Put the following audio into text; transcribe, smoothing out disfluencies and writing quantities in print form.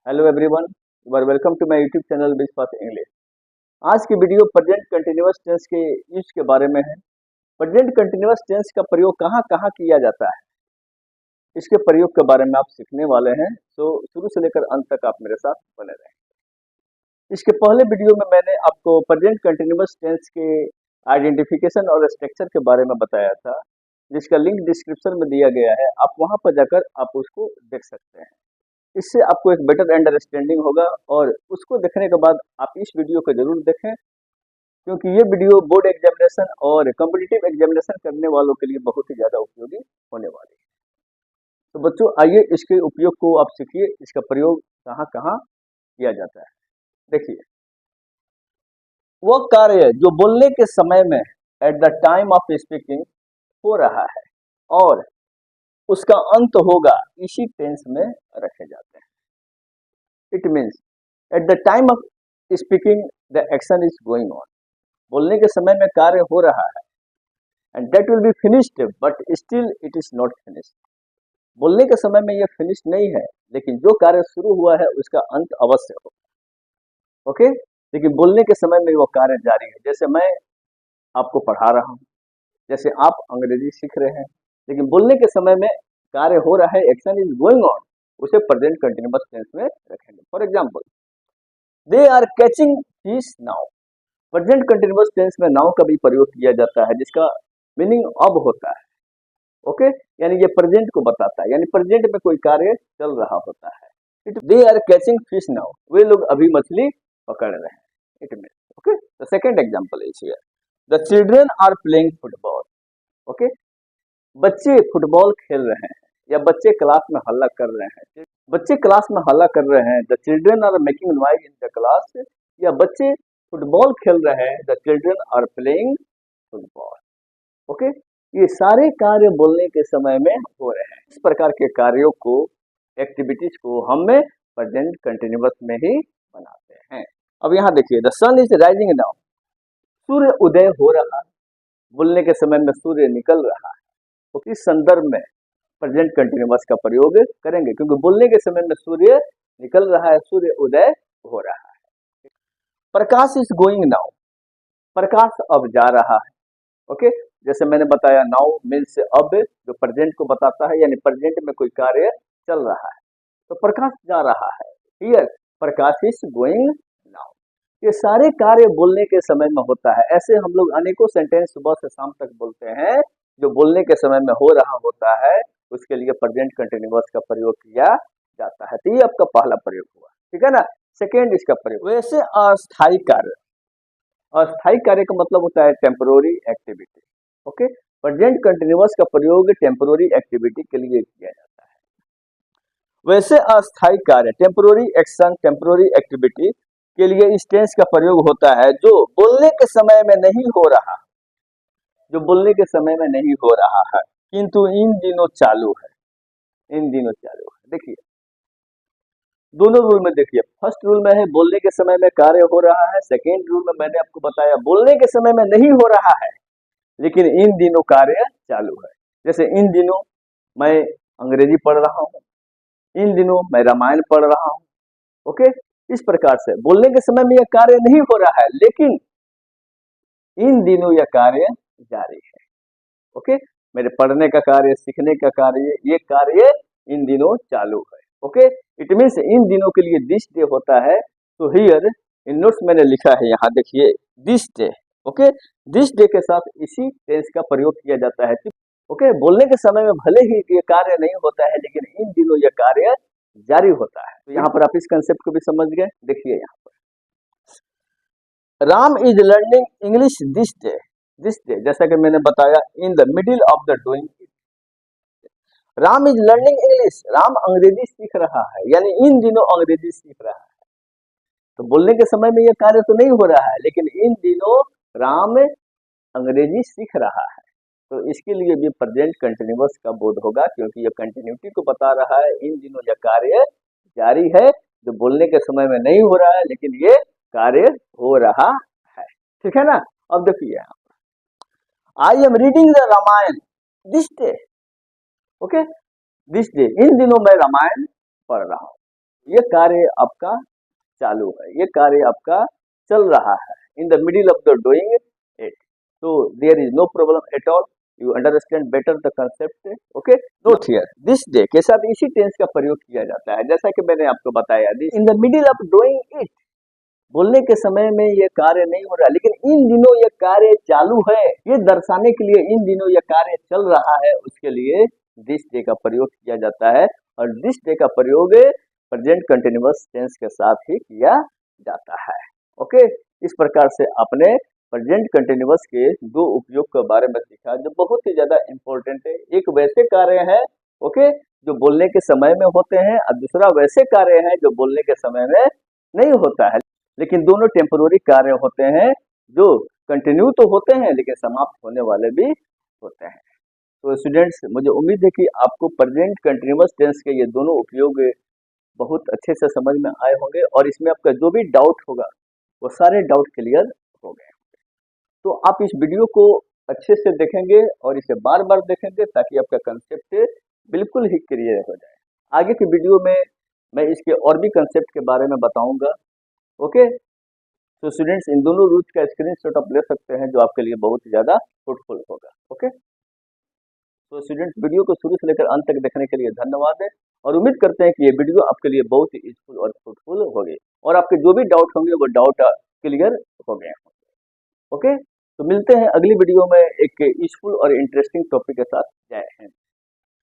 Hello everyone, you are welcome to my YouTube channel Biz Fast English. आज की वीडियो present continuous tense के use के बारे में है। प्रेजेंट कंटिन्यूअस टेंस का प्रयोग कहाँ कहाँ किया जाता है, इसके प्रयोग के बारे में आप सीखने वाले हैं। तो शुरू से लेकर अंत तक आप मेरे साथ बने रहें। इसके पहले वीडियो में मैंने आपको प्रेजेंट कंटिन्यूअस टेंस के आइडेंटिफिकेशन और स्ट्रक्चर के बारे में बताया था, जिसका लिंक डिस्क्रिप्शन में दिया गया है। आप वहां पर जाकर आप उसको देख सकते हैं। इससे आपको एक बेटर अंडरस्टैंडिंग होगा और उसको देखने के बाद आप इस वीडियो को जरूर देखें, क्योंकि ये वीडियो बोर्ड एग्जामिनेशन और कॉम्पिटिटिव एग्जामिनेशन करने वालों के लिए बहुत ही ज़्यादा उपयोगी होने वाली है। तो बच्चों, आइए इसके उपयोग को आप सीखिए, इसका प्रयोग कहाँ कहाँ किया जाता है। देखिए, वो कार्य जो बोलने के समय में at the time of speaking हो रहा है और उसका अंत होगा, इसी टेंस में रखे जाते हैं। It means at the time of speaking the action is going on. बोलने के समय में कार्य हो रहा है and that will be finished but still it is not finished. बोलने के समय में यह फिनिश नहीं है, लेकिन जो कार्य शुरू हुआ है उसका अंत अवश्य होगा। ओके, लेकिन बोलने के समय में वो कार्य जारी है। जैसे मैं आपको पढ़ा रहा हूँ, जैसे आप अंग्रेजी सीख रहे हैं, लेकिन बोलने के समय में कार्य हो रहा है, एक्शन इज गोइंग ऑन, उसे प्रेजेंट कंटिन्यूअस टेंस में रखेंगे। For example, they are catching fish now. Present continuous tense में नाउ का भी प्रयोग किया जाता है, जिसका मीनिंग अब होता है। ओके, यानी ये प्रेजेंट को बताता है, यानी प्रेजेंट में कोई कार्य चल रहा होता है। They are catching fish now, वे लोग अभी मछली पकड़ रहे हैं। It mean, okay, the second example is here, the children are playing football. Okay, बच्चे फुटबॉल खेल रहे हैं या बच्चे क्लास में हल्ला कर रहे हैं। बच्चे क्लास में हल्ला कर रहे हैं, the children are making noise in the class. या बच्चे फुटबॉल खेल रहे हैं, the children are playing football. Okay, ये सारे कार्य बोलने के समय में हो रहे हैं। इस प्रकार के कार्यों को, एक्टिविटीज को हम प्रेजेंट कंटिन्यूअस में ही बनाते हैं। अब यहाँ देखिए, the sun is rising now. सूर्य उदय हो रहा है, बोलने के समय में सूर्य निकल रहा है। तो इस संदर्भ में प्रेजेंट कंटिन्यूअस का प्रयोग करेंगे, क्योंकि बोलने के समय में सूर्य निकल रहा है, सूर्य उदय हो रहा है। प्रकाश इज गोइंग नाउ। प्रकाश अब जा रहा है। ओके, जैसे मैंने बताया, नाउ मीन्स अब, जो प्रेजेंट को बताता है, यानी प्रेजेंट में कोई कार्य चल रहा है, तो प्रकाश जा रहा है। Here Prakash is going now. ये सारे कार्य बोलने के समय में होता है। ऐसे हम लोग अनेकों सेंटेंस सुबह से शाम तक बोलते हैं, जो बोलने के समय में हो रहा होता है, उसके लिए प्रेजेंट कंटिन्यूअस का प्रयोग किया जाता है। तो ये आपका पहला प्रयोग हुआ, ठीक है ना। सेकेंड इसका प्रयोग, वैसे अस्थायी कार्य। अस्थायी कार्य का मतलब होता है temporary activity. Okay, present continuous का प्रयोग टेम्पोररी एक्टिविटी के लिए किया जाता है। वैसे अस्थायी कार्य, टेम्पोररी एक्शन, टेम्पोररी एक्टिविटी के लिए इस टेंस का प्रयोग होता है जो बोलने के समय में नहीं हो रहा, जो बोलने के समय में नहीं हो रहा है, किंतु इन दिनों चालू है। इन दिनों चालू है। देखिए, दोनों रूल में देखिए, फर्स्ट रूल में है बोलने के समय में कार्य हो रहा है। सेकेंड रूल में मैंने आपको बताया बोलने के समय में नहीं हो रहा है, लेकिन इन दिनों कार्य चालू है। जैसे इन दिनों मैं अंग्रेजी पढ़ रहा हूँ, इन दिनों मैं रामायण पढ़ रहा हूँ। ओके, इस प्रकार से बोलने के समय में यह कार्य नहीं हो रहा है, लेकिन इन दिनों यह कार्य जारी है। ओके, मेरे पढ़ने का कार्य, सीखने का कार्य, ये कार्य इन दिनों चालू है। ओके, इट मीन्स इन दिनों के लिए दिस डे होता है। तो हियर इन नोट्स मैंने लिखा है, यहाँ देखिए, this day. Okay, this day के साथ इसी टेंस का प्रयोग किया जाता है। ओके, बोलने के समय में भले ही ये कार्य नहीं होता है, लेकिन इन दिनों यह कार्य जारी होता है। तो यहाँ पर आप इस कंसेप्ट को भी समझ गए। देखिए यहाँ पर, Ram is learning English this day. This day, जैसा कि मैंने बताया, in the middle of the doing. Ram is learning English, Ram अंग्रेजी सीख रहा है, यानी इन दिनों अंग्रेजी सीख रहा है। तो बोलने के समय में यह कार्य तो नहीं हो रहा है, लेकिन इन दिनों राम अंग्रेजी सीख रहा है। तो इसके लिए भी प्रेजेंट कंटिन्यूअस का बोध होगा, क्योंकि यह कंटिन्यूटी को बता रहा है। इन दिनों यह कार्य जारी है, जो बोलने के समय में नहीं हो रहा है, लेकिन ये कार्य हो रहा है। ठीक है ना। अब देखिए, I am reading the Ramayana this day. Okay, this day, इन दिनों मैं रामायण पढ़ रहा हूँ। ये कार्य आपका चालू है, ये कार्य आपका चल रहा है, in the middle of the doing it, so there is no problem at all, you understand better the concept, okay? Note here, this day के साथ इसी टेंस का प्रयोग किया जाता है, जैसा कि मैंने आपको बताया, this in the middle of doing it, बोलने के समय में ये कार्य नहीं हो रहा, लेकिन इन दिनों ये कार्य चालू है, ये दर्शाने के लिए इन दिनों ये कार्य चल रहा है, उसके लिए दिस डे का प्रयोग किया जाता है, और दिस डे का प्रयोग प्रेजेंट कंटिन्यूअस टेंस के साथ ही किया जाता है। ओके, इस प्रकार से आपने प्रेजेंट कंटिन्यूअस के दो उपयोग के बारे में सीखा जो बहुत ही ज्यादा इंपॉर्टेंट है। एक वैसे कार्य है, ओके, जो बोलने के समय में होते हैं, और दूसरा वैसे कार्य है जो बोलने के समय में नहीं होता है, लेकिन दोनों टेम्पोररी कार्य होते हैं जो कंटिन्यू तो होते हैं लेकिन समाप्त होने वाले भी होते हैं। तो स्टूडेंट्स, मुझे उम्मीद है कि आपको प्रेजेंट कंटिन्यूअस टेंस के ये दोनों उपयोग बहुत अच्छे से समझ में आए होंगे, और इसमें आपका जो भी डाउट होगा वो सारे डाउट क्लियर हो गए। तो आप इस वीडियो को अच्छे से देखेंगे और इसे बार बार देखेंगे ताकि आपका कंसेप्ट बिल्कुल ही क्लियर हो जाए। आगे की वीडियो में मैं इसके और भी कंसेप्ट के बारे में बताऊंगा। ओके, तो स्टूडेंट्स, इन दोनों रूल्स का स्क्रीनशॉट आप ले सकते हैं जो आपके लिए बहुत ही ज़्यादा फ्रूटफुल होगा। ओके, तो स्टूडेंट्स, वीडियो को शुरू से लेकर अंत तक देखने के लिए धन्यवाद है, और उम्मीद करते हैं कि ये वीडियो आपके लिए बहुत ही यूजफुल और फ्रूटफुल होगी, और आपके जो भी डाउट होंगे वो डाउट क्लियर हो गए होंगे। ओके, तो मिलते हैं अगली वीडियो में एक यूजफुल और इंटरेस्टिंग टॉपिक के साथ। जय हिंद।